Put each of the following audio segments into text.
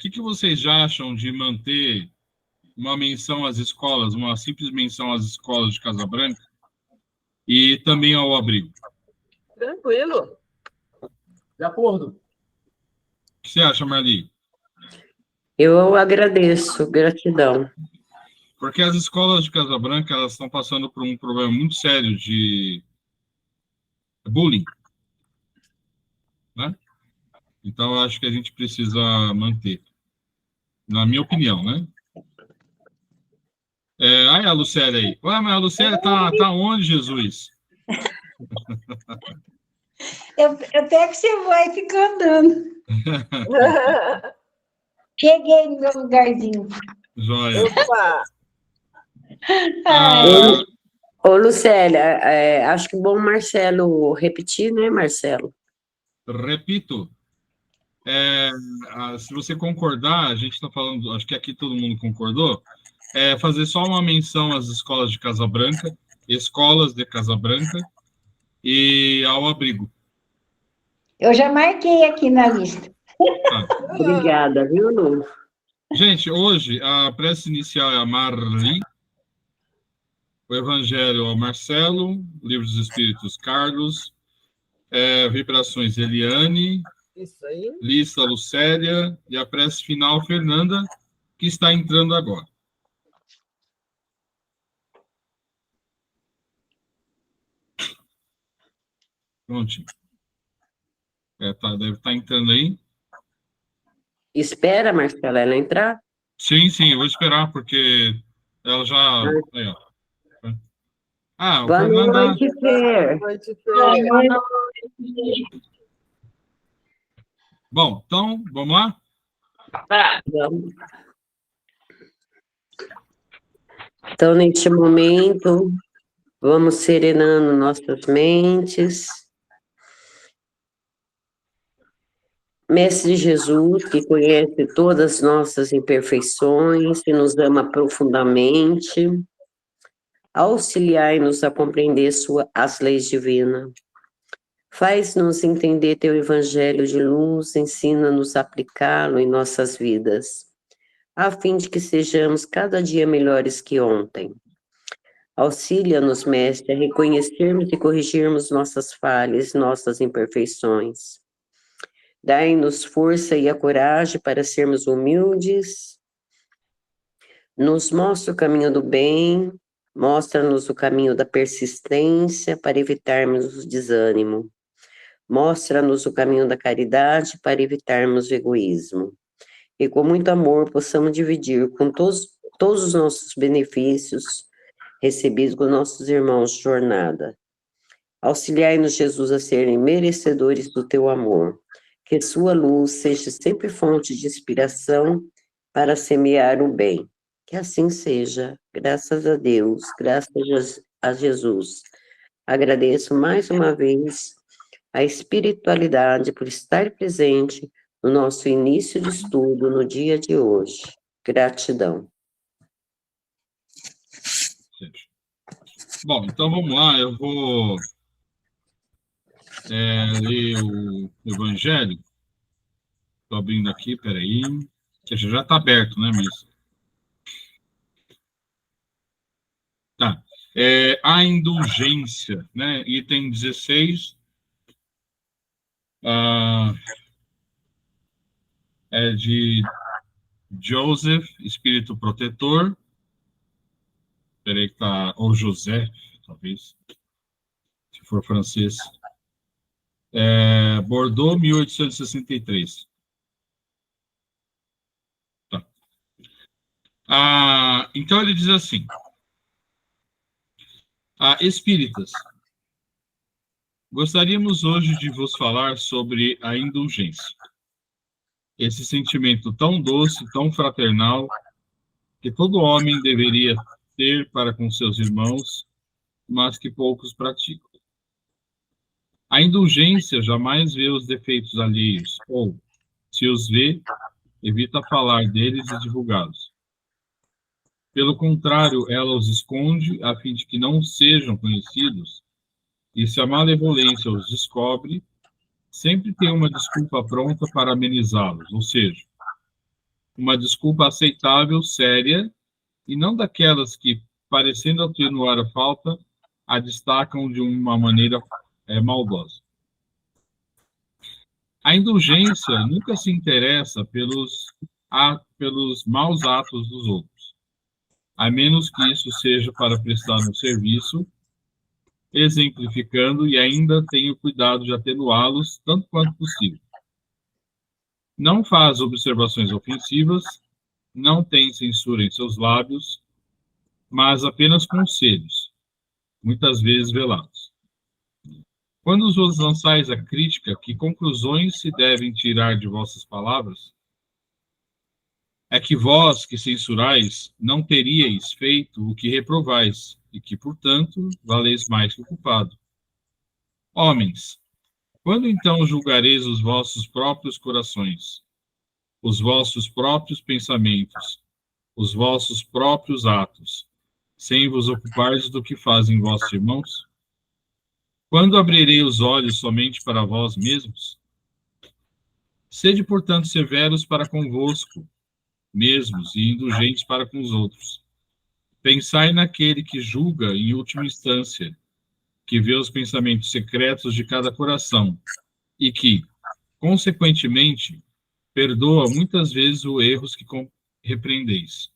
que vocês acham de manter uma menção às escolas, uma simples menção às escolas de Casa Branca e também ao abrigo? Tranquilo. De acordo. O que você acha, Marli? Eu agradeço, gratidão. Porque as escolas de Casa Branca, elas estão passando por um problema muito sério de bullying, né? Então, eu acho que a gente precisa manter, na minha opinião, né? Aí a Lucélia aí. Ué, mas a Lucélia tá onde, Jesus? Eu pego seu voo e fico andando. Cheguei no meu lugarzinho. Joia. Opa! Ô, Lucélia, acho que é bom o Marcelo repetir, né, Marcelo? Repito. Se você concordar, a gente está falando, acho que aqui todo mundo concordou, fazer só uma menção às escolas de Casa Branca, escolas de Casa Branca e ao abrigo. Eu já marquei aqui na lista. Tá. Obrigada, viu, Lu? Gente, hoje a prece inicial é a Marli, o Evangelho ao Marcelo, Livro dos Espíritos Carlos, Vibrações Eliane, Isso aí. Lista Lucélia e a prece final Fernanda, que está entrando agora. Prontinho. Deve estar entrando aí. Espera, Marcela, ela entrar? Sim, eu vou esperar, porque ela já... Aí, ó. O Boa Fernanda... noite, Fer. Boa noite, Fer. Bom, então, vamos lá? Vamos. Então, neste momento, vamos serenando nossas mentes. Mestre Jesus, que conhece todas as nossas imperfeições, que nos ama profundamente, auxiliai-nos a compreender as leis divinas. Faz-nos entender teu evangelho de luz, ensina-nos a aplicá-lo em nossas vidas, a fim de que sejamos cada dia melhores que ontem. Auxilia-nos, Mestre, a reconhecermos e corrigirmos nossas falhas, nossas imperfeições. Dai-nos força e a coragem para sermos humildes. Nos mostra o caminho do bem, mostra-nos o caminho da persistência para evitarmos o desânimo. Mostra-nos o caminho da caridade para evitarmos o egoísmo. E com muito amor possamos dividir com todos os nossos benefícios recebidos com nossos irmãos de jornada. Auxiliai-nos, Jesus, a serem merecedores do teu amor. Que sua luz seja sempre fonte de inspiração para semear o bem. Que assim seja, graças a Deus, graças a Jesus. Agradeço mais uma vez a espiritualidade por estar presente no nosso início de estudo no dia de hoje. Gratidão. Bom, então vamos lá, eu vou ler o Evangelho. Estou abrindo aqui, peraí. Já está aberto, né, mas... Tá. A indulgência, né? Item 16. É de Joseph, Espírito Protetor. Peraí que tá... Ou José, talvez. Se for francês. Bordeaux, 1863. Tá. Então ele diz assim: Espíritas, gostaríamos hoje de vos falar sobre a indulgência. Esse sentimento tão doce, tão fraternal, que todo homem deveria ter para com seus irmãos, mas que poucos praticam. A indulgência jamais vê os defeitos alheios, ou, se os vê, evita falar deles e divulgá-los. Pelo contrário, ela os esconde a fim de que não sejam conhecidos, e se a malevolência os descobre, sempre tem uma desculpa pronta para amenizá-los, ou seja, uma desculpa aceitável, séria, e não daquelas que, parecendo atenuar a falta, a destacam de uma maneira maldosa. A indulgência nunca se interessa pelos maus atos dos outros, a menos que isso seja para prestar um serviço, exemplificando e ainda tenha o cuidado de atenuá-los tanto quanto possível. Não faz observações ofensivas, não tem censura em seus lábios, mas apenas conselhos, muitas vezes velados. Quando vos lançais a crítica, que conclusões se devem tirar de vossas palavras? É que vós, que censurais, não teríeis feito o que reprovais, e que, portanto, valeis mais que o culpado. Homens, quando então julgareis os vossos próprios corações, os vossos próprios pensamentos, os vossos próprios atos, sem vos ocupardes do que fazem vossos irmãos? Quando abrirei os olhos somente para vós mesmos? Sede, portanto, severos para convosco mesmos e indulgentes para com os outros. Pensai naquele que julga em última instância, que vê os pensamentos secretos de cada coração e que, consequentemente, perdoa muitas vezes os erros que repreendeis.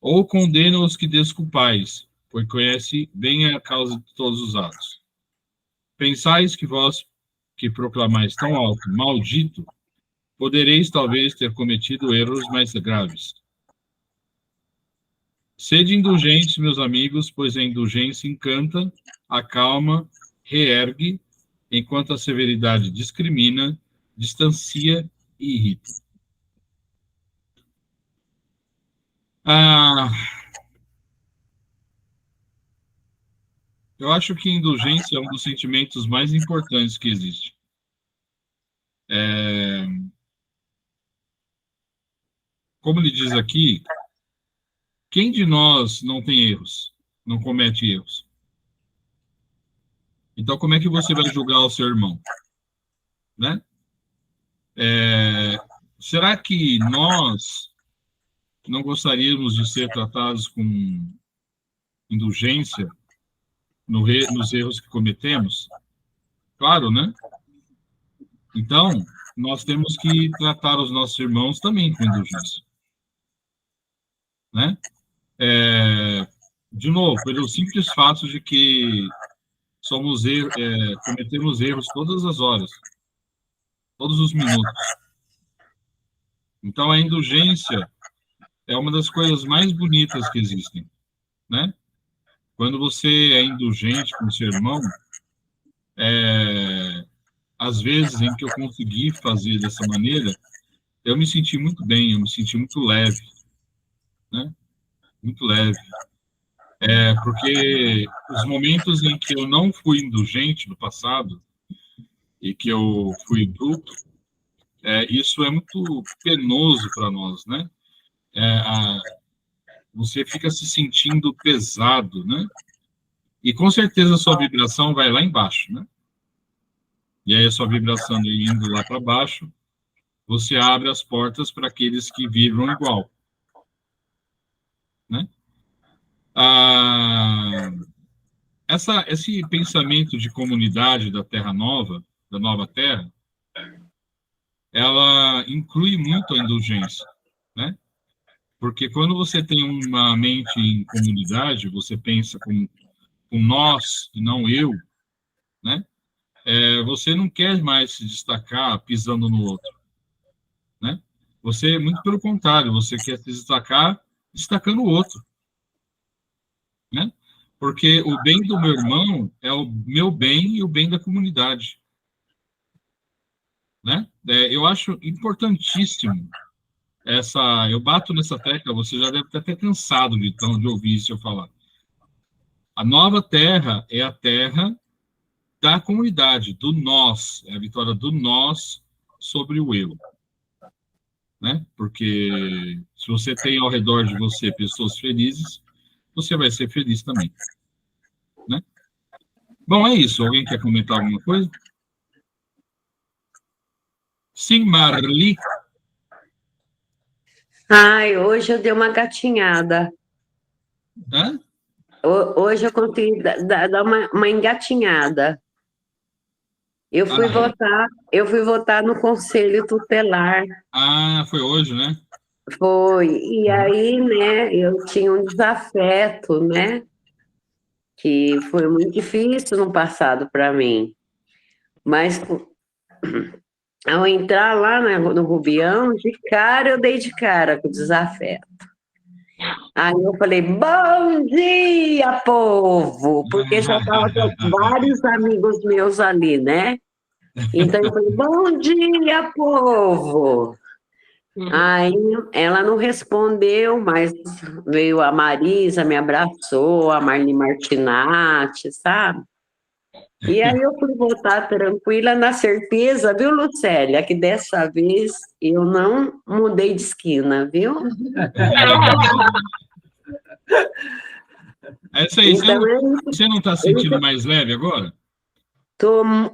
Ou condena os que desculpais, pois conhece bem a causa de todos os atos. Pensais que vós, que proclamais tão alto, maldito, podereis talvez ter cometido erros mais graves. Sede indulgentes, meus amigos, pois a indulgência encanta, acalma, reergue, enquanto a severidade discrimina, distancia e irrita. Eu acho que indulgência é um dos sentimentos mais importantes que existe. Como ele diz aqui, quem de nós não tem erros, não comete erros? Então, como é que você vai julgar o seu irmão? Né? Será que nós não gostaríamos de ser tratados com indulgência nos erros que cometemos? Claro, né? Então, nós temos que tratar os nossos irmãos também com indulgência. Né? De novo, pelo simples fato de que cometemos erros todas as horas, todos os minutos. Então, a indulgência é uma das coisas mais bonitas que existem, né? Quando você é indulgente com o seu irmão, às vezes em que eu consegui fazer dessa maneira, eu me senti muito bem, eu me senti muito leve, né? Muito leve. Porque os momentos em que eu não fui indulgente no passado e que eu fui bruto, isso é muito penoso para nós, né? Você fica se sentindo pesado, né? E com certeza a sua vibração vai lá embaixo, né? E aí a sua vibração indo lá para baixo, você abre as portas para aqueles que vibram igual, né? Esse pensamento de comunidade da Terra Nova, da Nova Terra, ela inclui muito a indulgência, né? Porque quando você tem uma mente em comunidade, você pensa com nós e não eu, né? Você não quer mais se destacar pisando no outro, né? Você, muito pelo contrário, você quer se destacar destacando o outro, né? Porque o bem do meu irmão é o meu bem e o bem da comunidade, né? Eu acho importantíssimo eu bato nessa tecla, você já deve estar até cansado de ouvir isso eu falar. A nova terra é a terra da comunidade, do nós, é a vitória do nós sobre o eu, né? Porque se você tem ao redor de você pessoas felizes, você vai ser feliz também, né? Bom, é isso. Alguém quer comentar alguma coisa? Sim, Marli. Ai, hoje eu dei uma gatinhada. Hã? Hoje eu consegui dar uma engatinhada. Ah, Eu fui votar no Conselho Tutelar. foi hoje, né? Foi. E aí, né, eu tinha um desafeto, né? Que foi muito difícil no passado para mim. Mas ao entrar lá no Rubião, de cara eu dei de cara com o desafeto. Aí eu falei, bom dia, povo! Porque já estava com vários amigos meus ali, né? Então eu falei, bom dia, povo! Aí ela não respondeu, mas veio a Marisa, me abraçou, a Marli Martinatti, sabe? E aí eu fui voltar tranquila, na certeza, viu, Lucélia, que dessa vez eu não mudei de esquina, viu? É isso aí. Então, Você não está sentindo mais leve agora?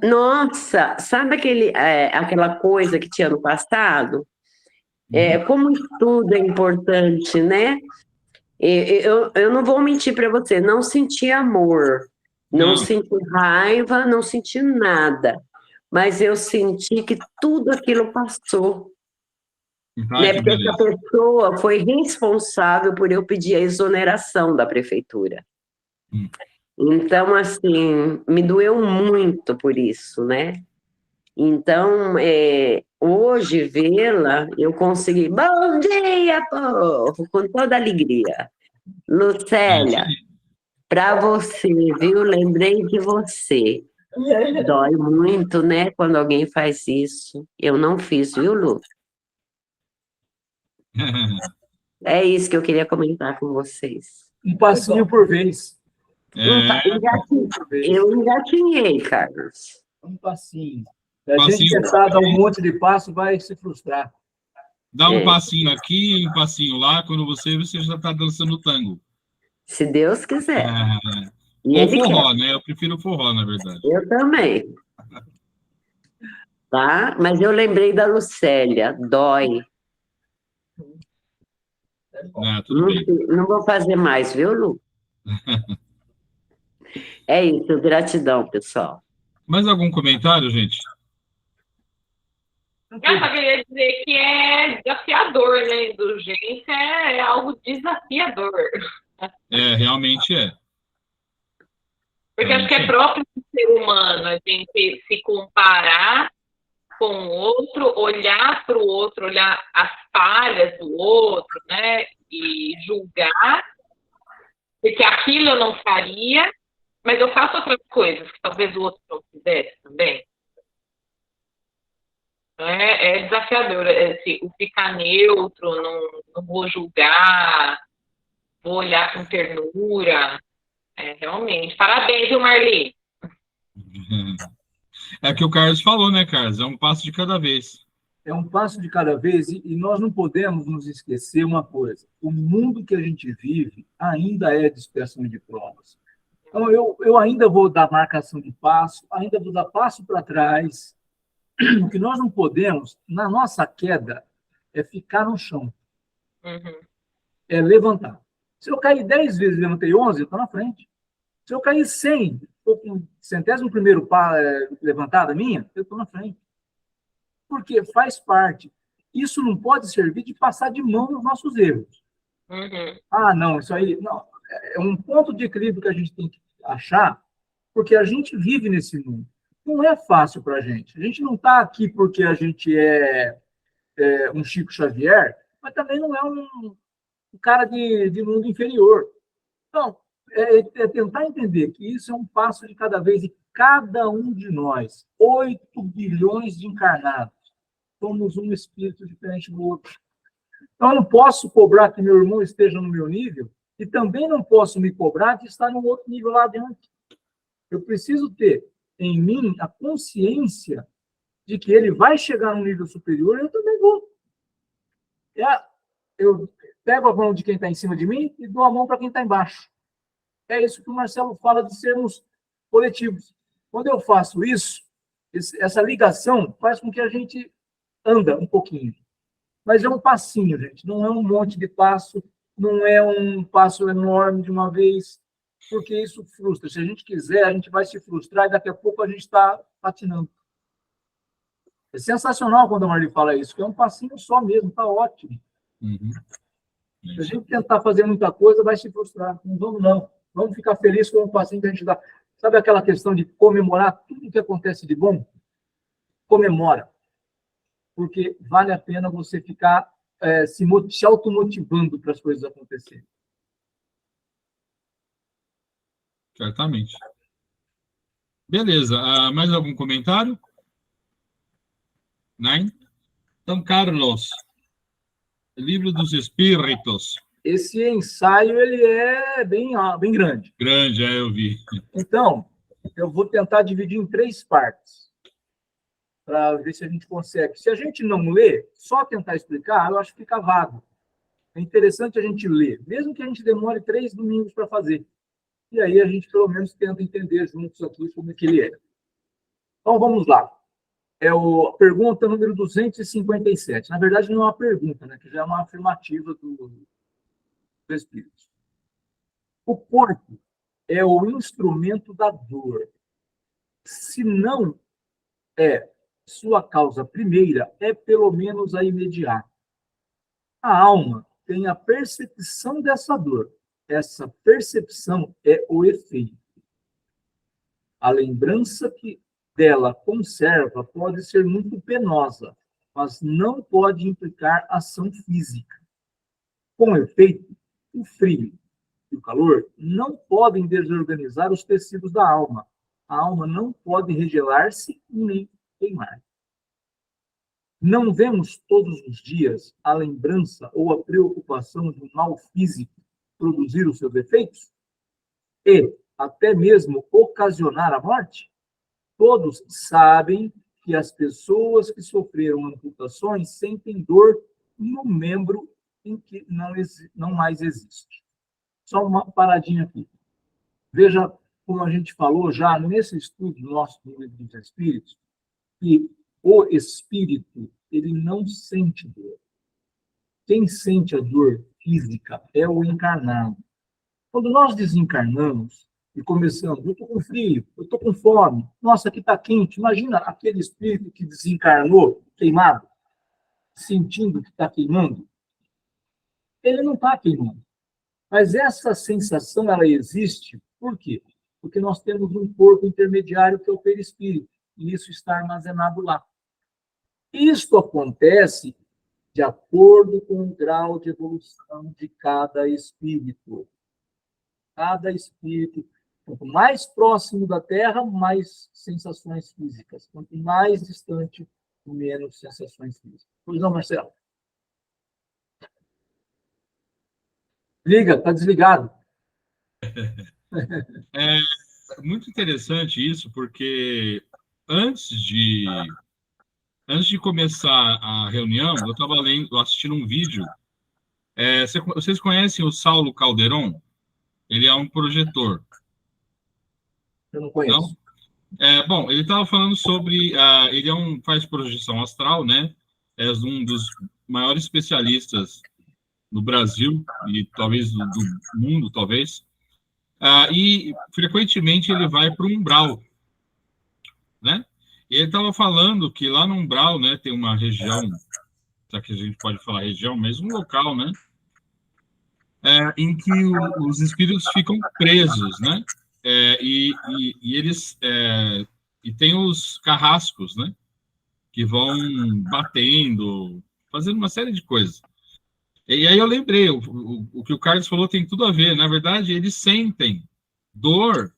nossa, sabe aquela coisa que tinha no passado? Como tudo é importante, né? Eu não vou mentir para você, não senti amor, não Não. senti raiva, não senti nada, mas eu senti que tudo aquilo passou, Ai, né? que Porque essa beleza. pessoa foi responsável por eu pedir a exoneração da prefeitura. Hum. Então, assim, me doeu muito por isso, né? Então, hoje, vê-la, eu consegui. Bom dia, povo! Com toda alegria. É isso Lucélia, aí. para você, viu? Lembrei de você. Dói muito, né, quando alguém faz isso. Eu não fiz, viu, Lu? É isso que eu queria comentar com vocês. Um passinho por vez. Eu engatinhei, Carlos. Um passinho. A gente Passinho, tentar dar um monte de passo vai se frustrar. dá um É, passinho aqui, um passinho lá, quando você já está dançando tango. se Deus quiser. E Ou ele quer. forró, né? Eu prefiro forró, na verdade. Eu também. Tá? Mas eu lembrei da Lucélia. Dói. Tudo bem. Não vou fazer mais, viu, Lu? É isso. Gratidão, pessoal. Mais algum comentário, gente? Eu só queria dizer que é desafiador, né? Indulgência é algo desafiador. Realmente é. Porque acho que é próprio do ser humano a gente se comparar com o outro, olhar para o outro, olhar as falhas do outro, né? E julgar, porque aquilo eu não faria, mas eu faço outras coisas que talvez o outro não fizesse também. É desafiador, o ficar neutro, não vou julgar, vou olhar com ternura. Realmente. Parabéns, viu, Marli? É o que o Carlos falou, né, Carlos? É um passo de cada vez. É um passo de cada vez e nós não podemos nos esquecer uma coisa. O mundo que a gente vive ainda é dispersão de provas. Então, eu ainda vou dar marcação de passo, ainda vou dar passo para trás. O que nós não podemos, na nossa queda, é ficar no chão. Uhum. É levantar. Se eu cair 10 vezes e levantei 11, eu estou na frente. Se eu cair 100, estou com o 100º levantada minha, eu estou na frente. Porque faz parte. Isso não pode servir de passar de mão nos nossos erros. Uhum. Não, isso aí... Não, é um ponto de equilíbrio que a gente tem que achar, porque a gente vive nesse mundo. Não é fácil para a gente. A gente não está aqui porque a gente é um Chico Xavier, mas também não é um cara de mundo inferior. Então, é tentar entender que isso é um passo de cada vez, e cada um de nós, 8 bilhões de encarnados, somos um espírito diferente do outro. Então, eu não posso cobrar que meu irmão esteja no meu nível, e também não posso me cobrar de estar num outro nível lá adiante. Eu preciso ter em mim a consciência de que ele vai chegar num nível superior e eu também vou. Eu pego a mão de quem está em cima de mim e dou a mão para quem está embaixo. É isso que o Marcelo fala de sermos coletivos. Quando eu faço isso, essa ligação faz com que a gente anda um pouquinho. Mas é um passinho, gente, não é um monte de passo, não é um passo enorme de uma vez, porque isso frustra. Se a gente quiser, a gente vai se frustrar e daqui a pouco a gente está patinando. É sensacional quando a Marli fala isso, que é um passinho só mesmo, está ótimo. Uhum. Se a gente tentar fazer muita coisa, vai se frustrar. Não vamos, não. Vamos ficar felizes com o passinho que a gente dá. Sabe aquela questão de comemorar tudo que acontece de bom? Comemora. Porque vale a pena você ficar se automotivando para as coisas acontecerem. Certamente. Beleza. Mais algum comentário? Não? Então, Carlos, Livro dos Espíritos. Esse ensaio ele é bem grande. Grande, eu vi. Então, eu vou tentar dividir em 3 partes, para ver se a gente consegue. Se a gente não ler, só tentar explicar, eu acho que fica vago. É interessante a gente ler, mesmo que a gente demore 3 domingos para fazer. E aí a gente, pelo menos, tenta entender juntos aqui como é que ele é. Então, vamos lá. É a pergunta número 257. Na verdade, não é uma pergunta, né? Que já é uma afirmativa do Espírito. O corpo é o instrumento da dor. Se não é sua causa primeira, é pelo menos a imediata. A alma tem a percepção dessa dor. Essa percepção é o efeito. A lembrança que dela conserva pode ser muito penosa, mas não pode implicar ação física. Com efeito, o frio e o calor não podem desorganizar os tecidos da alma. A alma não pode regelar-se nem queimar. Não vemos todos os dias a lembrança ou a preocupação de um mal físico produzir os seus efeitos? E até mesmo ocasionar a morte? Todos sabem que as pessoas que sofreram amputações sentem dor no membro em que não mais existe. Só uma paradinha aqui. Veja como a gente falou já nesse estudo nosso do Livro dos Espíritos, que o espírito, ele não sente dor. Quem sente a dor física é o encarnado. Quando nós desencarnamos e começamos, eu estou com frio, eu estou com fome, nossa, aqui está quente. Imagina aquele espírito que desencarnou, queimado, sentindo que está queimando. Ele não está queimando. Mas essa sensação, ela existe, por quê? Porque nós temos um corpo intermediário que é o perispírito, e isso está armazenado lá. Isso acontece de acordo com o grau de evolução de cada espírito. Cada espírito, quanto mais próximo da Terra, mais sensações físicas. Quanto mais distante, menos sensações físicas. Pois não, Marcelo? Liga, está desligado. É muito interessante isso, porque antes de começar a reunião, eu estava assistindo um vídeo. Vocês conhecem o Saulo Calderon? Ele é um projetor. Eu não conheço. Não? Bom, ele estava falando sobre... ele faz projeção astral, né? É um dos maiores especialistas no Brasil e talvez do mundo, talvez. E frequentemente ele vai para o umbral, né? E ele estava falando que lá no umbral, né, tem uma região, já que a gente pode falar região, mesmo um local, né? Em que os espíritos ficam presos, né? E eles e tem os carrascos, né? Que vão batendo, fazendo uma série de coisas. E aí eu lembrei, o que o Carlos falou tem tudo a ver. Na verdade, eles sentem dor,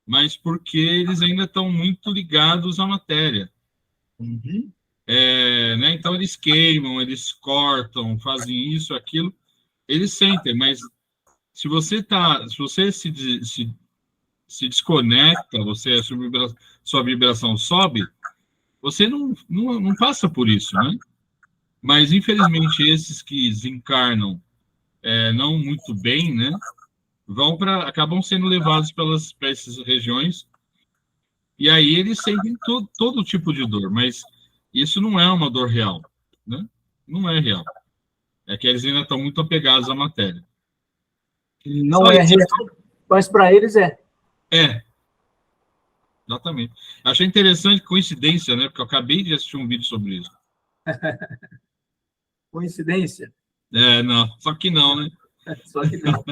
mas porque eles ainda estão muito ligados à matéria. Uhum. Né? Então, eles queimam, eles cortam, fazem isso, aquilo. Eles sentem, mas se você se desconecta, sua vibração sobe, você não passa por isso, né? Mas, infelizmente, esses que desencarnam não muito bem, né? Acabam sendo levados para essas regiões, e aí eles sentem todo tipo de dor, mas isso não é uma dor real, né? Não é real. É que eles ainda estão muito apegados à matéria. Não Só é isso. real, mas para eles é. É, exatamente. Achei interessante, coincidência, né? Porque eu acabei de assistir um vídeo sobre isso. Coincidência? Não, só que não, né? Só que não.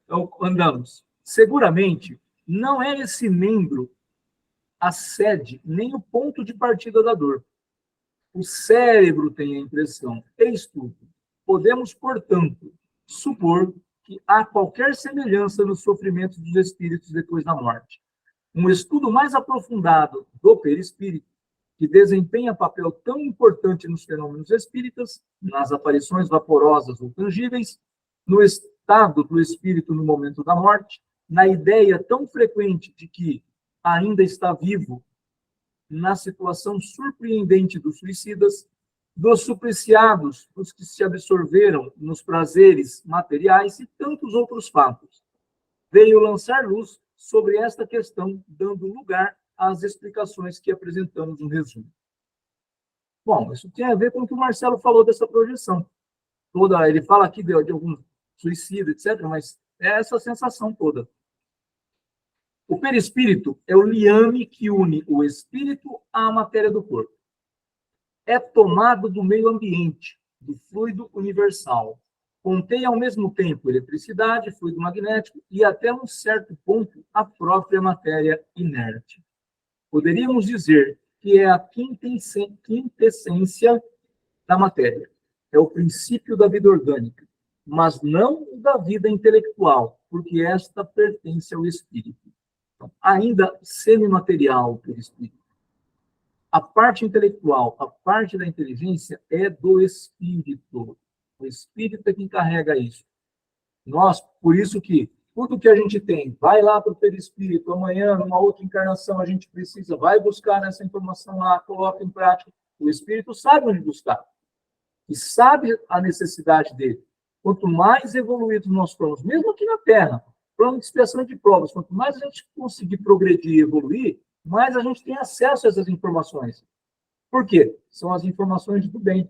Então, andamos. Seguramente, não é esse membro a sede nem o ponto de partida da dor. O cérebro tem a impressão. Eis tudo. Podemos, portanto, supor que há qualquer semelhança no sofrimento dos espíritos depois da morte. Um estudo mais aprofundado do perispírito, que desempenha papel tão importante nos fenômenos espíritas, nas aparições vaporosas ou tangíveis, no estado do espírito no momento da morte, na ideia tão frequente de que ainda está vivo, na situação surpreendente dos suicidas, dos supliciados, dos que se absorveram nos prazeres materiais e tantos outros fatos. Veio lançar luz sobre esta questão, dando lugar às explicações que apresentamos no resumo. Bom, isso tem a ver com o que o Marcelo falou dessa projeção. Ele fala aqui de algum suicídio, etc., mas é essa sensação toda. O perispírito é o liame que une o espírito à matéria do corpo. É tomado do meio ambiente, do fluido universal. Contém ao mesmo tempo eletricidade, fluido magnético e até um certo ponto a própria matéria inerte. Poderíamos dizer que é a quintessência da matéria. É o princípio da vida orgânica, mas não da vida intelectual, porque esta pertence ao espírito. Ainda semimaterial pelo espírito. A parte intelectual, a parte da inteligência é do espírito. O espírito é quem carrega isso. Nós, por isso que tudo que a gente tem, vai lá para o perispírito, amanhã, numa outra encarnação, a gente precisa, vai buscar essa informação lá, coloca em prática. O espírito sabe onde buscar. E sabe a necessidade dele. Quanto mais evoluídos nós formos, mesmo aqui na Terra, plano de expiação de provas, quanto mais a gente conseguir progredir e evoluir, mais a gente tem acesso a essas informações. Por quê? São as informações do bem,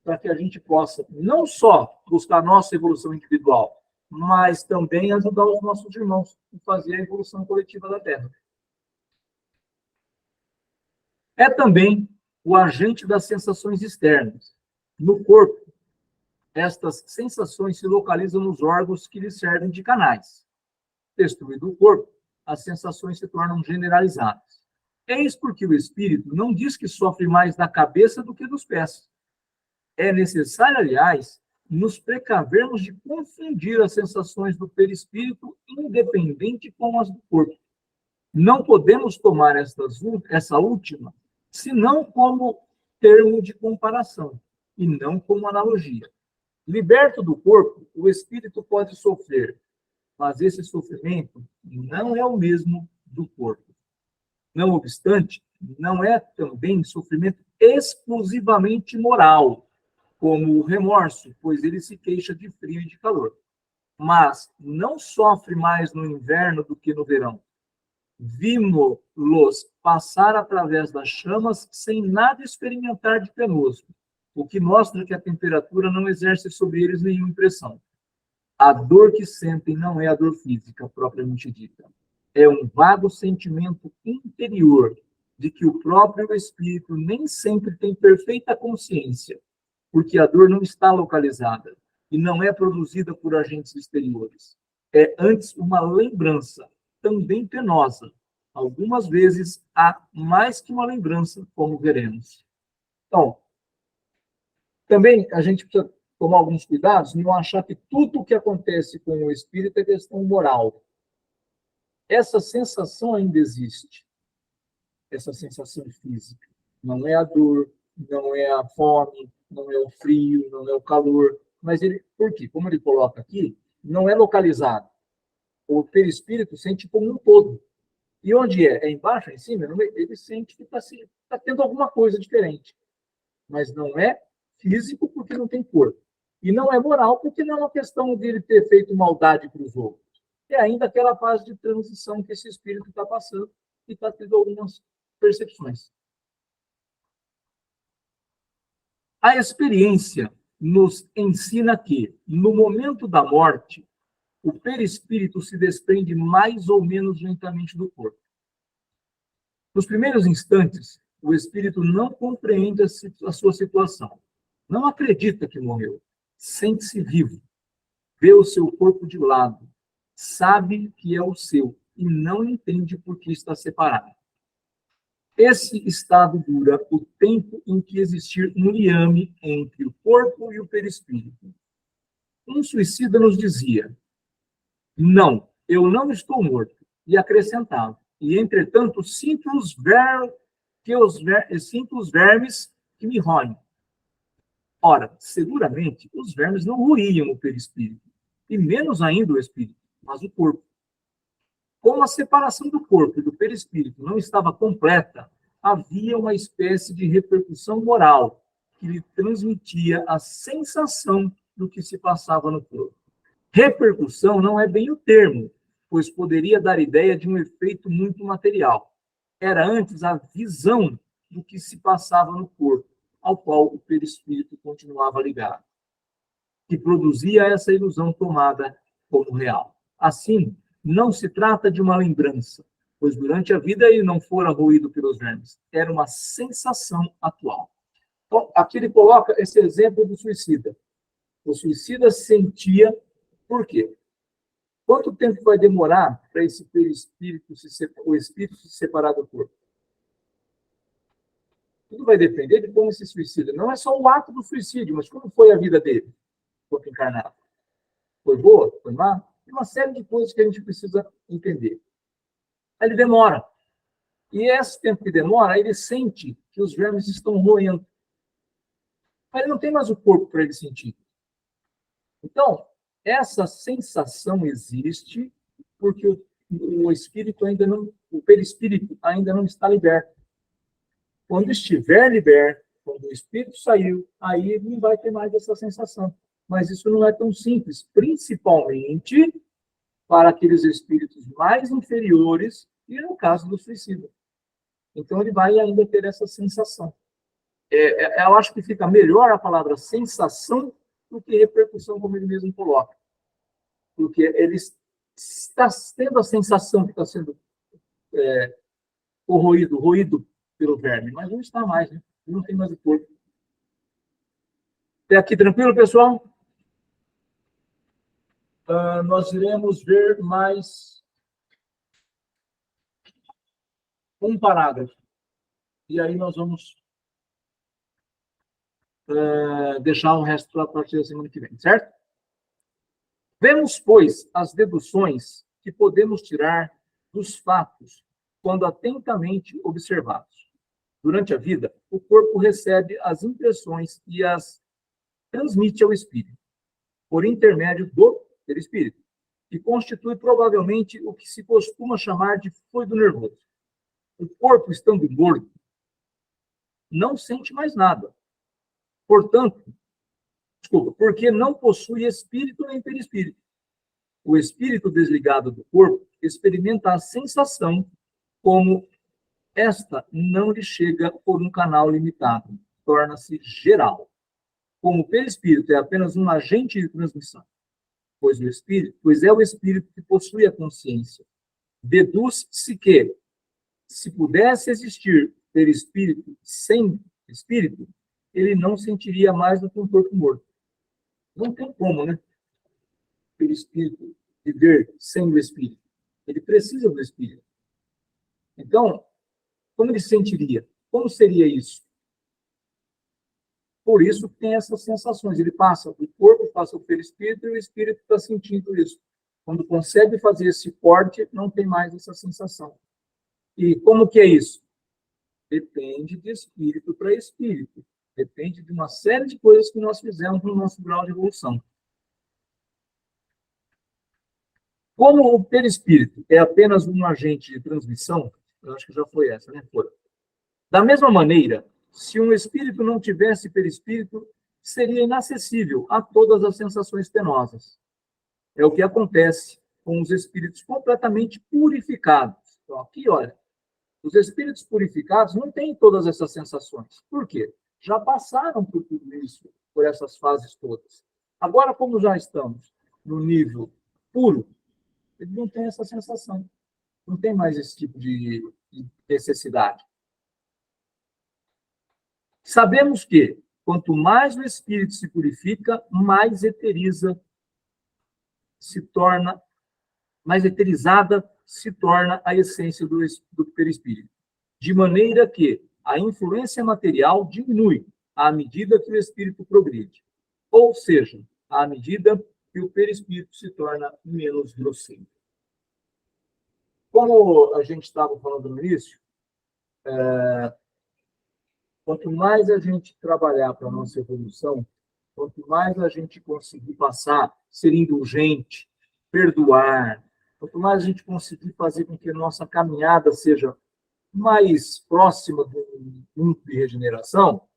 para que a gente possa não só buscar a nossa evolução individual, mas também ajudar os nossos irmãos a fazer a evolução coletiva da Terra. É também o agente das sensações externas. No corpo, estas sensações se localizam nos órgãos que lhe servem de canais. Destruído o corpo, as sensações se tornam generalizadas. Eis porque o espírito não diz que sofre mais da cabeça do que dos pés. É necessário, aliás, nos precavermos de confundir as sensações do perispírito independente com as do corpo. Não podemos tomar essa última, senão como termo de comparação, e não como analogia. Liberto do corpo, o espírito pode sofrer, mas esse sofrimento não é o mesmo do corpo. Não obstante, não é também sofrimento exclusivamente moral, como o remorso, pois ele se queixa de frio e de calor. Mas não sofre mais no inverno do que no verão. Vimos-los passar através das chamas sem nada experimentar de penoso, o que mostra que a temperatura não exerce sobre eles nenhuma impressão. A dor que sentem não é a dor física, propriamente dita. É um vago sentimento interior de que o próprio espírito nem sempre tem perfeita consciência, porque a dor não está localizada e não é produzida por agentes exteriores. É antes uma lembrança, também penosa. Algumas vezes há mais que uma lembrança, como veremos. Então, também a gente precisa tomar alguns cuidados, não achar que tudo o que acontece com o espírito é questão moral. Essa sensação ainda existe, essa sensação física. Não é a dor, não é a fome, não é o frio, não é o calor, mas por quê? Como ele coloca aqui, não é localizado. O perispírito sente como um todo. E onde é? É embaixo, é em cima? Ele sente que está tendo alguma coisa diferente. Mas não é físico porque não tem corpo. E não é moral porque não é uma questão dele ter feito maldade para os outros. É ainda aquela fase de transição que esse espírito está passando e está tendo algumas percepções. A experiência nos ensina que, no momento da morte, o perispírito se desprende mais ou menos lentamente do corpo. Nos primeiros instantes, o espírito não compreende a sua situação. Não acredita que morreu. Sente-se vivo. Vê o seu corpo de lado. Sabe que é o seu e não entende por que está separado. Esse estado dura o tempo em que existir um liame entre o corpo e o perispírito. Um suicida nos dizia: não, eu não estou morto. E acrescentava: e, entretanto, sinto os vermes que me roem. Ora, seguramente, os vermes não roíam o perispírito, e menos ainda o espírito, mas o corpo. Como a separação do corpo e do perispírito não estava completa, havia uma espécie de repercussão moral que lhe transmitia a sensação do que se passava no corpo. Repercussão não é bem o termo, pois poderia dar ideia de um efeito muito material. Era antes a visão do que se passava no corpo, ao qual o perispírito continuava ligado, que produzia essa ilusão tomada como real. Assim, não se trata de uma lembrança, pois durante a vida ele não fora roído pelos vermes. Era uma sensação atual. Então, aqui ele coloca esse exemplo do suicida. O suicida sentia por quê? Quanto tempo vai demorar para esse perispírito o espírito se separar do corpo? Tudo vai depender de como se suicida. Não é só o ato do suicídio, mas como foi a vida dele, corpo encarnado. Foi boa? Foi má? Tem uma série de coisas que a gente precisa entender. Aí ele demora. E esse tempo que demora, ele sente que os vermes estão roendo. Mas ele não tem mais o corpo para ele sentir. Então, essa sensação existe porque o espírito ainda não, o perispírito ainda não está liberto. Quando estiver liberto, quando o espírito saiu, aí ele não vai ter mais essa sensação. Mas isso não é tão simples, principalmente para aqueles espíritos mais inferiores e no caso do suicida. Então ele vai ainda ter essa sensação. Eu acho que fica melhor a palavra sensação do que repercussão, como ele mesmo coloca. Porque ele está tendo a sensação que está sendo roído pelo verme, mas não está mais, né? Não tem mais o corpo. Até aqui tranquilo, pessoal? Nós iremos ver mais um parágrafo. E aí nós vamos deixar o resto para a partir da semana que vem, certo? Vemos, pois, as deduções que podemos tirar dos fatos quando atentamente observados. Durante a vida, o corpo recebe as impressões e as transmite ao espírito, por intermédio do perispírito, que constitui provavelmente o que se costuma chamar de fluido nervoso. O corpo, estando morto, não sente mais nada. Porque não possui espírito nem perispírito. O espírito desligado do corpo experimenta a sensação como esta não lhe chega por um canal limitado, torna-se geral. Como o perispírito é apenas um agente de transmissão, pois é o espírito que possui a consciência. Deduz-se que, se pudesse existir perispírito sem espírito, ele não sentiria mais do que um corpo morto. Não tem como, né? O perispírito viver sem o espírito. Ele precisa do espírito. Então, como ele sentiria? Como seria isso? Por isso tem essas sensações. Ele passa do corpo, passa o perispírito, e o espírito está sentindo isso. Quando consegue fazer esse corte, não tem mais essa sensação. E como que é isso? Depende de espírito para espírito. Depende de uma série de coisas que nós fizemos no nosso grau de evolução. Como o perispírito é apenas um agente de transmissão, eu acho que já foi essa, né? Da mesma maneira, se um espírito não tivesse perispírito, seria inacessível a todas as sensações penosas. É o que acontece com os espíritos completamente purificados. Então, aqui, olha, os espíritos purificados não têm todas essas sensações. Por quê? já passaram por tudo isso, por essas fases todas. Agora, como já estamos no nível puro, ele não tem essa sensação, não tem mais esse tipo de necessidade. Sabemos que, quanto mais o espírito se purifica, mais eterizada se torna a essência do perispírito. De maneira que a influência material diminui à medida que o espírito progride. Ou seja, à medida que o perispírito se torna menos grosseiro. Como a gente estava falando no início, quanto mais a gente trabalhar para a nossa evolução, quanto mais a gente conseguir passar, ser indulgente, perdoar, quanto mais a gente conseguir fazer com que a nossa caminhada seja mais próxima do ponto de regeneração,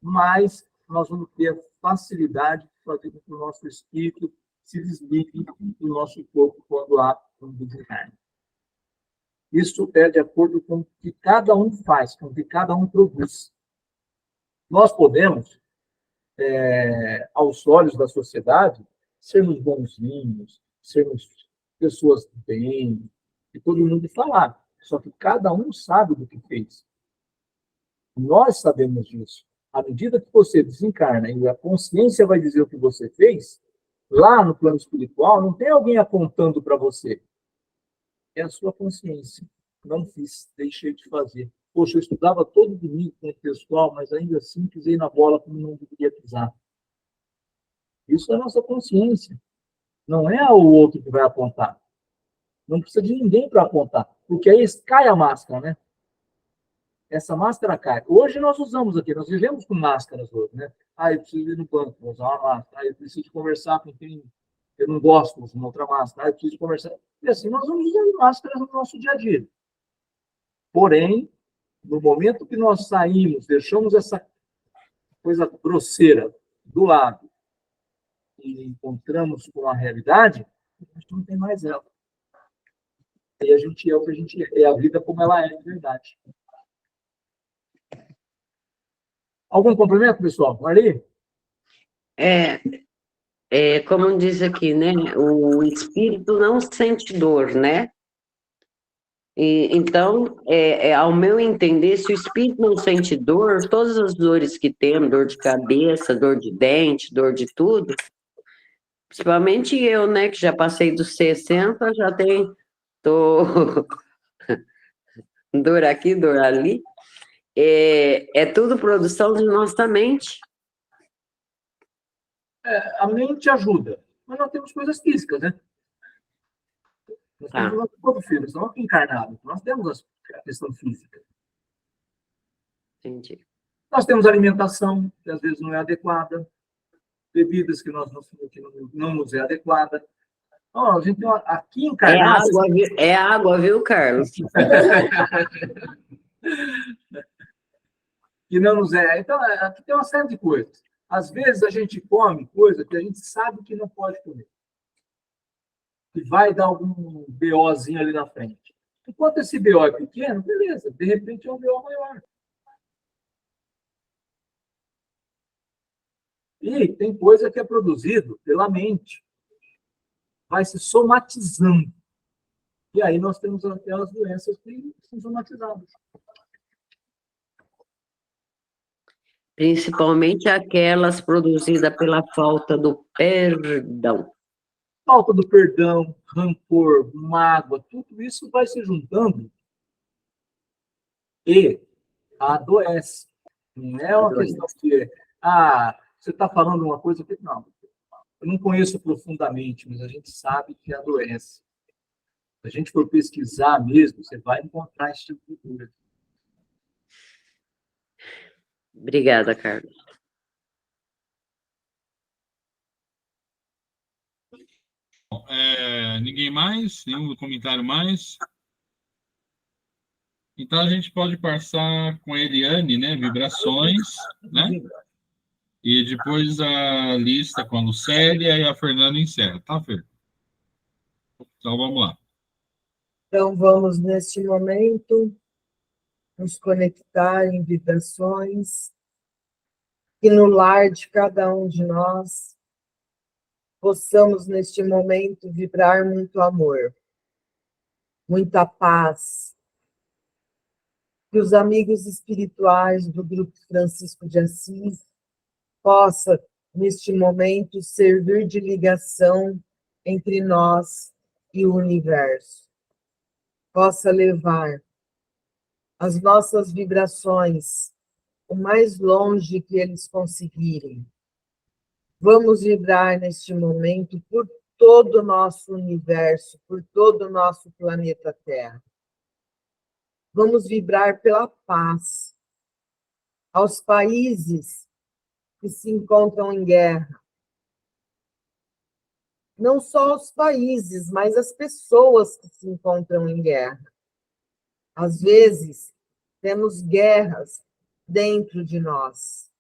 mais nós vamos ter a facilidade de fazer com que o nosso espírito se desligue do nosso corpo quando há um desencarne. Isso é de acordo com o que cada um faz, com o que cada um produz. Nós podemos, aos olhos da sociedade, sermos bonzinhos, sermos pessoas do bem, e todo mundo falar. Só que cada um sabe do que fez. Nós sabemos disso. À medida que você desencarna e a consciência vai dizer o que você fez, lá no plano espiritual, não tem alguém apontando para você. É a sua consciência. Não fiz, deixei de fazer. Poxa, eu estudava todo domingo com o pessoal, mas ainda assim pisei na bola como não deveria pisar. Isso é a nossa consciência. Não é o outro que vai apontar. Não precisa de ninguém para apontar. Porque aí cai a máscara, né? Essa máscara cai. Hoje nós usamos aqui, nós vivemos com máscaras hoje, né? Eu preciso ir no banco, vou usar uma máscara. Eu preciso conversar com quem eu não gosto, vou usar uma outra máscara. Eu preciso conversar. E assim, nós vamos usando máscaras no nosso dia a dia. Porém, no momento que nós saímos, deixamos essa coisa grosseira do lado e encontramos com a realidade, a gente não tem mais ela. E a gente é o que a gente é, a vida como ela é de verdade. Algum complemento, pessoal? Marli? Como diz aqui, né? O espírito não sente dor, né? Então, ao meu entender, se o espírito não sente dor, todas as dores que tem, dor de cabeça, dor de dente, dor de tudo, principalmente eu, né, que já passei dos 60, já tô dor aqui, dor ali, é tudo produção de nossa mente. A mente ajuda, mas nós temos coisas físicas, né? Nós temos o nosso corpo físico, nós estamos encarnados, nós temos a questão física. Entendi. Nós temos alimentação, que às vezes não é adequada, bebidas que não nos é adequada. A gente tem aqui encarnado... É água, viu, Carlos? que não nos é. Então, aqui tem uma série de coisas. Às vezes a gente come coisa que a gente sabe que não pode comer. Que vai dar algum BOzinho ali na frente. Enquanto esse BO é pequeno, beleza. De repente é um BO maior. E tem coisa que é produzido pela mente. Vai se somatizando. E aí nós temos aquelas doenças que são somatizadas. Principalmente aquelas produzidas pela falta do perdão. Falta do perdão, rancor, mágoa, tudo isso vai se juntando e adoece. Não é uma questão de, você está falando uma coisa que... Não, eu não conheço profundamente, mas a gente sabe que adoece. Se a gente for pesquisar mesmo, você vai encontrar esse tipo de cura. Obrigada, Carlos. Ninguém mais? Nenhum comentário mais? Então a gente pode passar com a Eliane, né? Vibrações, né? E depois a lista com a Lucélia e a Fernanda encerra, tá, Fer? Então vamos lá. Então, vamos, neste momento, nos conectar em vibrações que no lar de cada um de nós possamos, neste momento, vibrar muito amor, muita paz, que os amigos espirituais do Grupo Francisco de Assis possa, neste momento, servir de ligação entre nós e o universo. Possa levar as nossas vibrações o mais longe que eles conseguirem. Vamos vibrar neste momento por todo o nosso universo, por todo o nosso planeta Terra. Vamos vibrar pela paz aos países que se encontram em guerra. Não só os países, mas as pessoas que se encontram em guerra. Às vezes, temos guerras dentro de nós.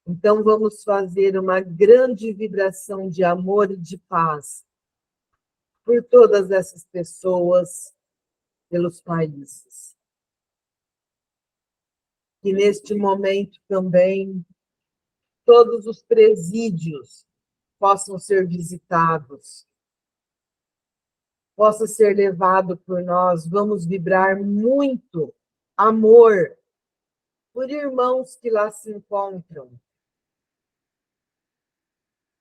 Então, vamos fazer uma grande vibração de amor e de paz por todas essas pessoas, pelos países. Que neste momento também todos os presídios possam ser visitados, possa ser levado por nós. Vamos vibrar muito amor por irmãos que lá se encontram.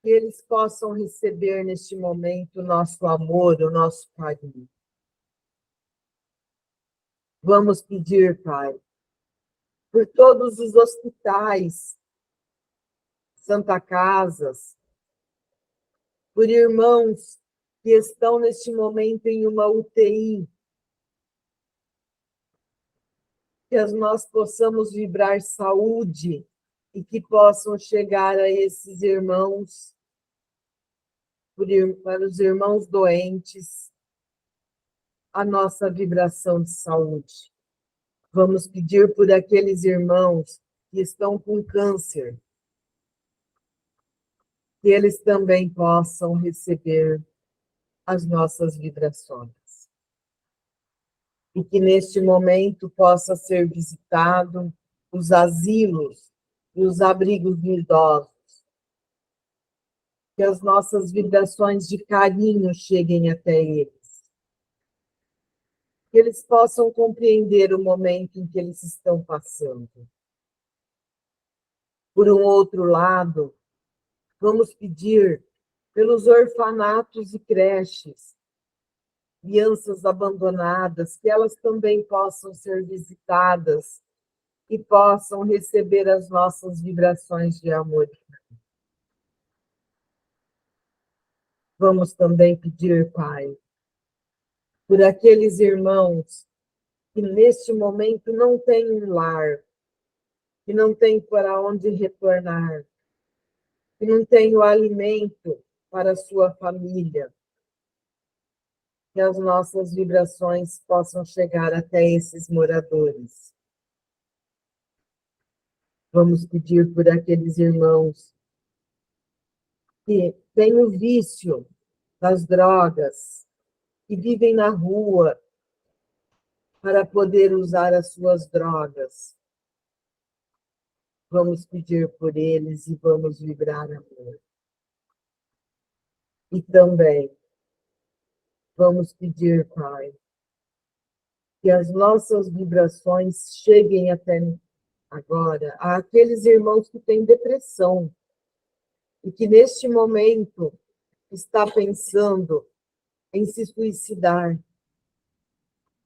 Que eles possam receber neste momento o nosso amor, o nosso carinho. Vamos pedir, Pai, por todos os hospitais, Santa Casas, por irmãos que estão neste momento em uma UTI, que nós possamos vibrar saúde e que possam chegar a esses irmãos, para os irmãos doentes, a nossa vibração de saúde. Vamos pedir por aqueles irmãos que estão com câncer, que eles também possam receber as nossas vibrações. E que neste momento possa ser visitado os asilos e os abrigos de idosos. Que as nossas vibrações de carinho cheguem até eles. Que eles possam compreender o momento em que eles estão passando. Por um outro lado, vamos pedir pelos orfanatos e creches, crianças abandonadas, que elas também possam ser visitadas e possam receber as nossas vibrações de amor. Vamos também pedir, Pai, por aqueles irmãos que neste momento não têm um lar, que não têm para onde retornar, que não têm o alimento para a sua família, que as nossas vibrações possam chegar até esses moradores. Vamos pedir por aqueles irmãos que têm o vício das drogas, que vivem na rua para poder usar as suas drogas. Vamos pedir por eles e vamos vibrar amor. E também vamos pedir, Pai, que as nossas vibrações cheguem até agora àqueles irmãos que têm depressão e que neste momento está pensando em se suicidar.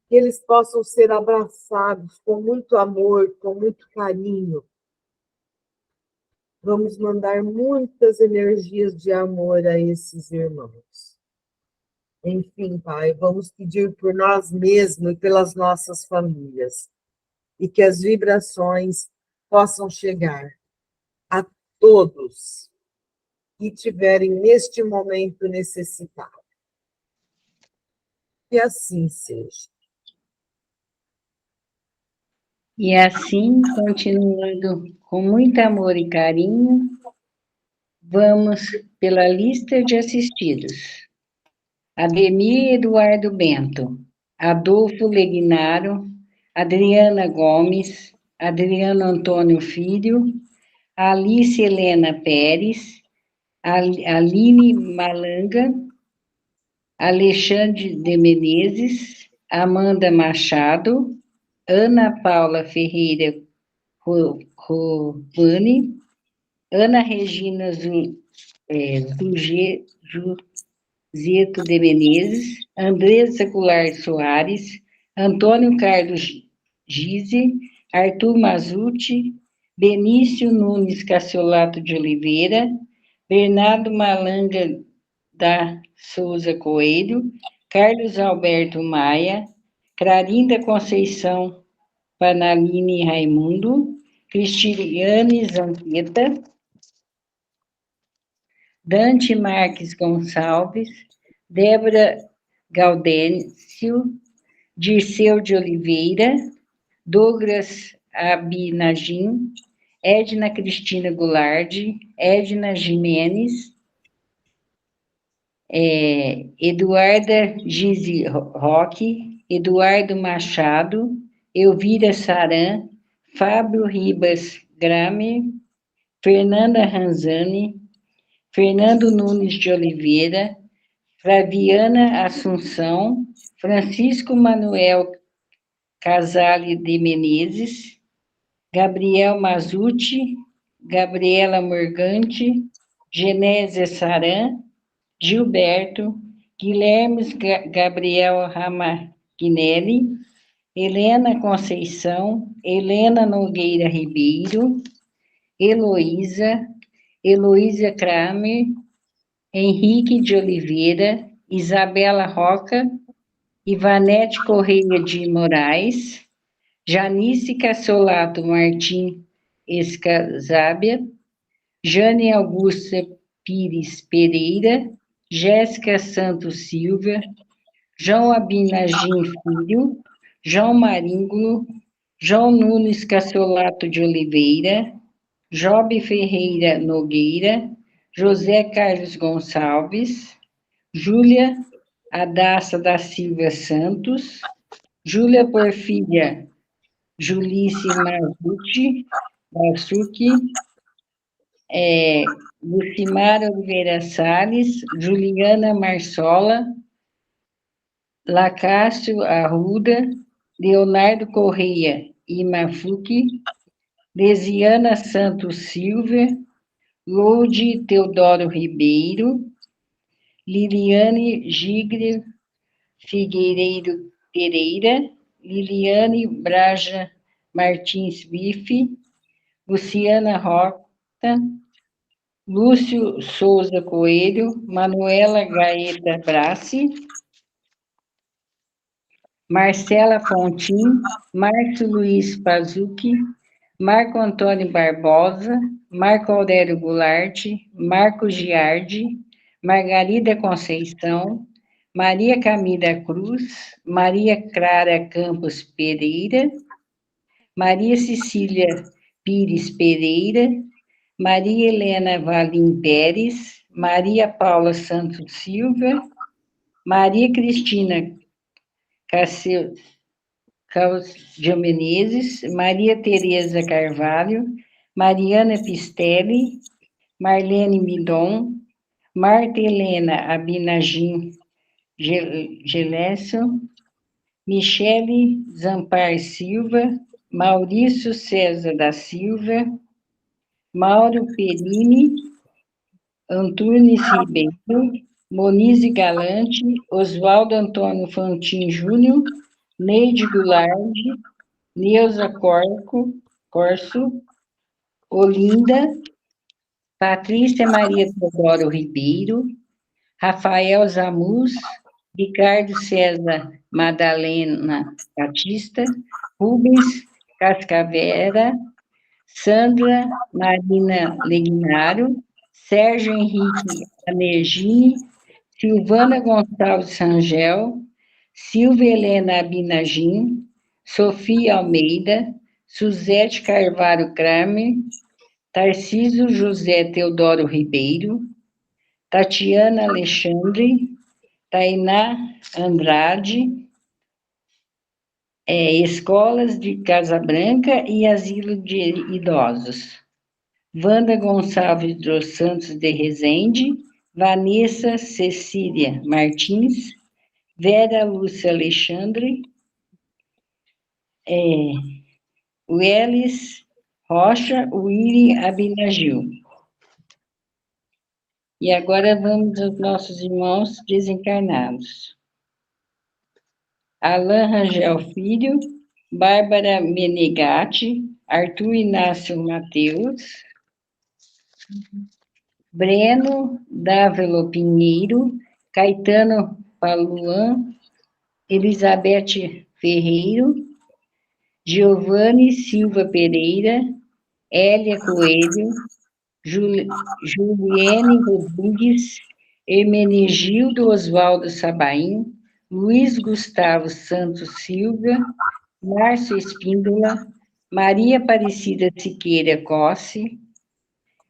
Que eles possam ser abraçados com muito amor, com muito carinho. Vamos mandar muitas energias de amor a esses irmãos. Enfim, Pai, vamos pedir por nós mesmos e pelas nossas famílias. E que as vibrações possam chegar a todos que tiverem neste momento necessitado. Que assim seja. E assim, continuando com muito amor e carinho, vamos pela lista de assistidos. Ademir Eduardo Bento, Adolfo Legnaro, Adriana Gomes, Adriano Antônio Filho, Alice Helena Pérez, Aline Malanga, Alexandre de Menezes, Amanda Machado, Ana Paula Ferreira Rovani, Ana Regina Zuzeto de Menezes, Andressa Goulart Soares, Antônio Carlos Gize, Arthur Mazuti, Benício Nunes Cassiolato de Oliveira, Bernardo Malanga da Souza Coelho, Carlos Alberto Maia, Clarinda Conceição Panaline Raimundo, Cristiane Zanqueta, Dante Marques Gonçalves, Débora Gaudêncio, Dirceu de Oliveira, Douglas Abinagim, Edna Cristina Goulart, Edna Jimenez, Eduarda Gizi Roque, Eduardo Machado, Elvira Saran, Fábio Ribas Gramer, Fernanda Ranzani, Fernando Nunes de Oliveira, Flaviana Assunção, Francisco Manuel Casale de Menezes, Gabriel Mazuti, Gabriela Morgante, Genésia Saran, Gilberto, Guilherme Gabriel Ramagnelli, Helena Conceição, Helena Nogueira Ribeiro, Heloísa Kramer, Henrique de Oliveira, Isabela Roca, Ivanete Correia de Moraes, Janice Cassolato Martim Escazábia, Jane Augusta Pires Pereira, Jéssica Santos Silva, João Abinagim Filho, João Maríngulo, João Nunes Cassolato de Oliveira, Jobe Ferreira Nogueira, José Carlos Gonçalves, Júlia Adassa da Silva Santos, Júlia Porfíria Julice Marzucchi, Lucimar Oliveira Salles, Juliana Marsola, Lacácio Arruda, Leonardo Correia Imafuque, Lesiana Santos Silva, Loude Teodoro Ribeiro, Liliane Gigre Figueiredo Pereira, Liliane Braja Martins Bife, Luciana Rota, Lúcio Souza Coelho, Manuela Gaeta Brassi, Marcela Fontim, Márcio Luiz Pazucchi, Marco Antônio Barbosa, Marco Aurélio Goulart, Marco Giardi, Margarida Conceição, Maria Camila Cruz, Maria Clara Campos Pereira, Maria Cecília Pires Pereira, Maria Helena Valim Pérez, Maria Paula Santos Silva, Maria Cristina de Menezes, Maria Tereza Carvalho, Mariana Pistelli, Marlene Midon, Marta Helena Abinagim Gelesso, Michele Zampar Silva, Maurício César da Silva, Mauro Perini, Antunes Ribeiro, Monize Galante, Oswaldo Antônio Fantin Júnior, Neide Goulart, Neuza Corso, Olinda, Patrícia Maria Teodoro Ribeiro, Rafael Zamus, Ricardo César Madalena Batista, Rubens Cascavera, Sandra Marina Legnaro, Sérgio Henrique Anergini, Silvana Gonçalves Rangel, Silvia Helena Abinagim, Sofia Almeida, Suzete Carvalho Kramer, Tarcísio José Teodoro Ribeiro, Tatiana Alexandre, Tainá Andrade, escolas de Casa Branca e asilo de idosos. Wanda Gonçalves dos Santos de Rezende, Vanessa Cecília Martins, Vera Lúcia Alexandre, Welles Rocha, Willy Abinagil. E agora vamos aos nossos irmãos desencarnados. Alain Rangel Filho, Bárbara Menegatti, Arthur Inácio Mateus, Breno Dávila Pinheiro, Caetano Paluan, Elizabeth Ferreiro, Giovanni Silva Pereira, Hélia Coelho, Juliene Rodrigues, Hermenegildo Oswaldo Sabaim, Luiz Gustavo Santos Silva, Márcio Espíndola, Maria Aparecida Siqueira Cossi,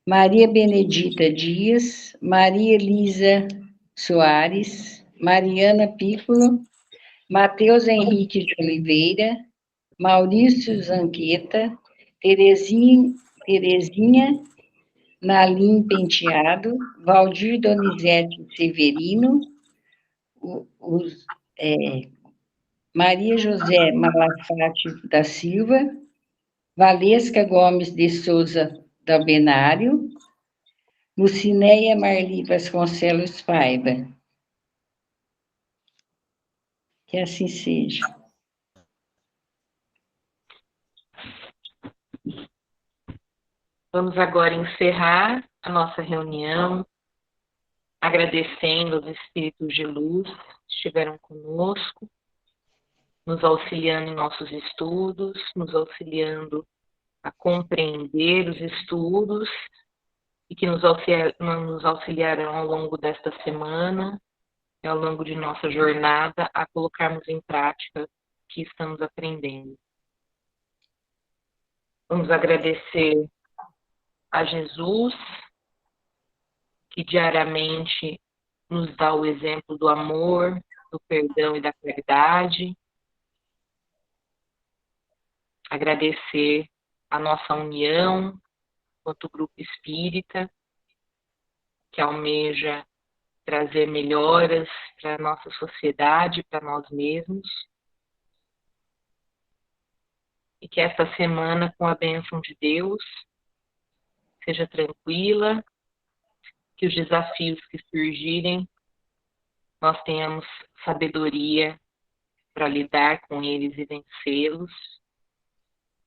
Maria Benedita Dias, Maria Elisa Soares, Mariana Piccolo, Matheus Henrique de Oliveira, Maurício Zanqueta, Terezinha Nalim Penteado, Valdir Donizete Severino, Maria José Malafate da Silva, Valesca Gomes de Souza Dalbenário, Lucinéia Marli Vasconcelos Paiva. Que assim seja. Vamos agora encerrar a nossa reunião, agradecendo aos espíritos de luz que estiveram conosco, nos auxiliando em nossos estudos, nos auxiliando a compreender os estudos e que nos auxiliarão ao longo desta semana e ao longo de nossa jornada a colocarmos em prática o que estamos aprendendo. Vamos agradecer a Jesus, que diariamente nos dá o exemplo do amor, do perdão e da caridade. Agradecer a nossa união quanto grupo espírita, que almeja trazer melhoras para a nossa sociedade, para nós mesmos. E que esta semana, com a bênção de Deus, seja tranquila, que os desafios que surgirem, nós tenhamos sabedoria para lidar com eles e vencê-los,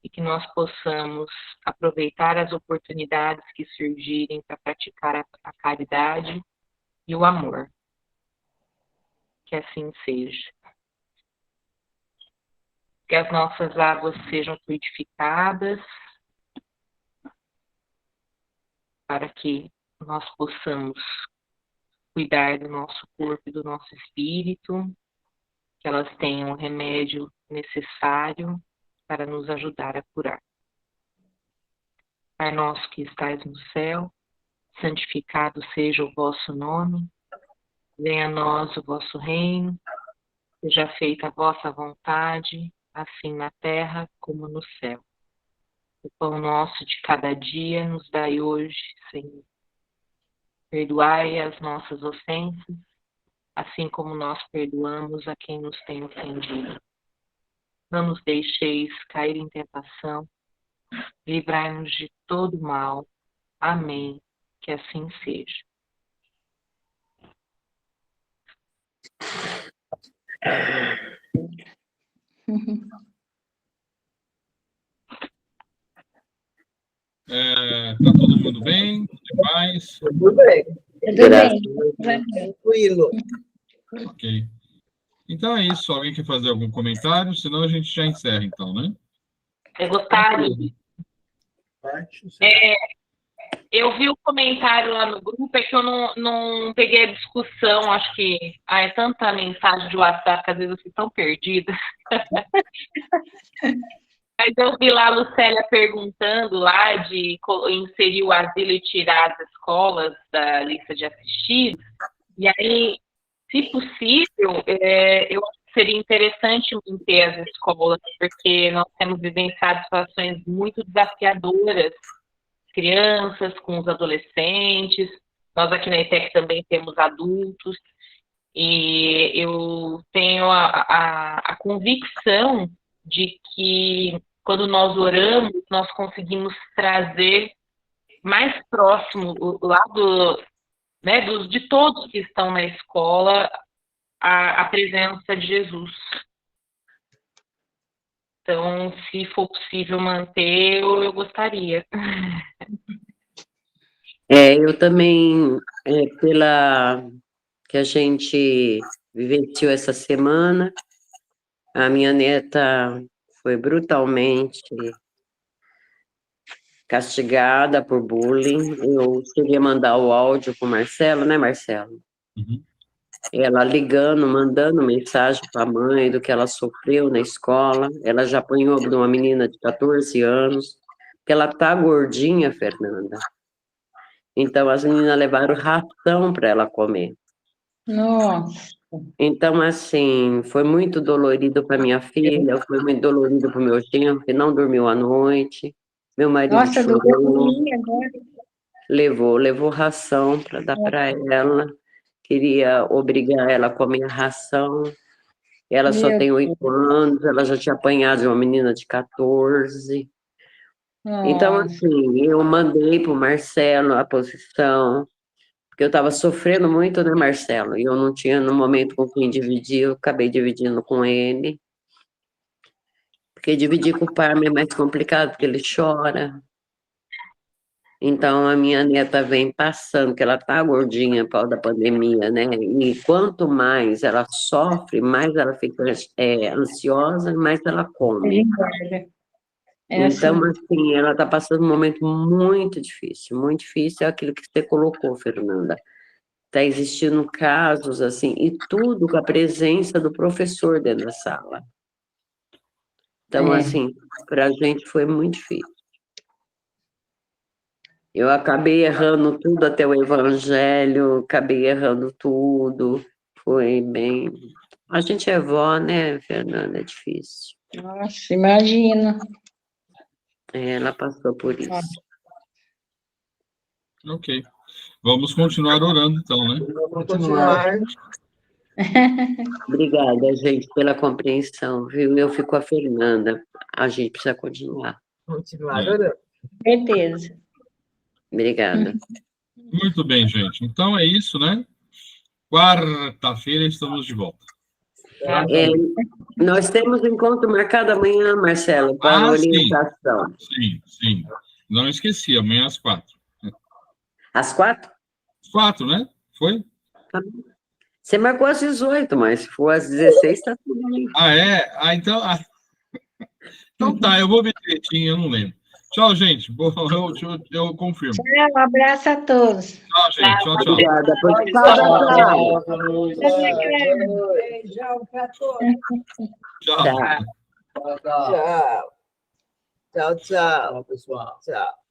e que nós possamos aproveitar as oportunidades que surgirem para praticar a caridade e o amor. Que assim seja. Que as nossas águas sejam fluidificadas, para que nós possamos cuidar do nosso corpo e do nosso espírito, que elas tenham o remédio necessário para nos ajudar a curar. Pai nosso que estais no céu, santificado seja o vosso nome, venha a nós o vosso reino, seja feita a vossa vontade, assim na terra como no céu. O pão nosso de cada dia nos dai hoje, Senhor. Perdoai as nossas ofensas, assim como nós perdoamos a quem nos tem ofendido. Não nos deixeis cair em tentação, livrai-nos de todo mal. Amém. Que assim seja. Tá todo mundo bem? Demais? Tudo bem. Tudo bem. Tranquilo. Ok. Então é isso. Alguém quer fazer algum comentário? Senão a gente já encerra, então, né? Eu gostaria. Eu vi o comentário lá no grupo, é que eu não peguei a discussão, acho que é tanta mensagem de WhatsApp que às vezes eu fico tão perdida. Mas eu vi lá a Lucélia perguntando lá de inserir o asilo e tirar as escolas da lista de assistidos. E aí, se possível, eu acho que seria interessante manter as escolas, porque nós temos vivenciado situações muito desafiadoras crianças, com os adolescentes. Nós aqui na ETEC também temos adultos. E eu tenho a convicção de que quando nós oramos, nós conseguimos trazer mais próximo o lado, né, de todos que estão na escola, a presença de Jesus. Então, se for possível manter, eu gostaria. Eu também, pela que a gente vivenciou essa semana, a minha neta foi brutalmente castigada por bullying. Eu cheguei a mandar o áudio para o Marcelo, né, Marcelo? Uhum. Ela ligando, mandando mensagem para a mãe do que ela sofreu na escola. Ela já apanhou de uma menina de 14 anos, porque ela tá gordinha, Fernanda. Então, as meninas levaram ração para ela comer. Nossa. Então, assim, foi muito dolorido para minha filha, foi muito dolorido para o meu genro, que não dormiu à noite. Meu marido Nossa, do chorou, agora. levou ração para dar para ela, queria obrigar ela a comer ração. Ela só Meu tem 8 anos, ela já tinha apanhado de uma menina de 14. Então, Nossa. assim, eu mandei para o Marcelo a posição, porque eu estava sofrendo muito, né, Marcelo? E eu não tinha, no momento, com quem dividir, eu acabei dividindo com ele. Porque dividir com o pai é mais complicado, porque ele chora. Então, a minha neta vem passando, que ela tá gordinha por causa da pandemia, né? E quanto mais ela sofre, mais ela fica ansiosa, mais ela come. Misericórdia. É Então, assim. assim, ela está passando um momento muito difícil. Muito difícil é aquilo que você colocou, Fernanda. Está existindo casos, assim, e tudo com a presença do professor dentro da sala. Então, assim, para a gente foi muito difícil. Eu acabei errando tudo até o evangelho, acabei errando tudo. Foi bem... A gente é vó, né, Fernanda? É difícil. Nossa, imagina. Ela passou por isso. Ok. Vamos continuar orando, então, né? Vamos continuar. Obrigada, gente, pela compreensão, viu? Eu fico com a Fernanda. A gente precisa continuar. Continuar orando. Certeza. Obrigada. Muito bem, gente. Então é isso, né? Quarta-feira estamos de volta. Nós temos encontro marcado amanhã, Marcelo, para orientação. Sim. Não esqueci, amanhã às 4. Às 4? 4, né? Foi? Você marcou às 18, mas se for às 16, está tudo bem. Então... Então tá, eu vou ver direitinho, eu não lembro. Tchau, gente. Eu confirmo. Tchau, um abraço a todos. Tchau, gente. Tchau. Obrigada. Beijão para todos. Tchau. Tchau, pessoal. Tchau.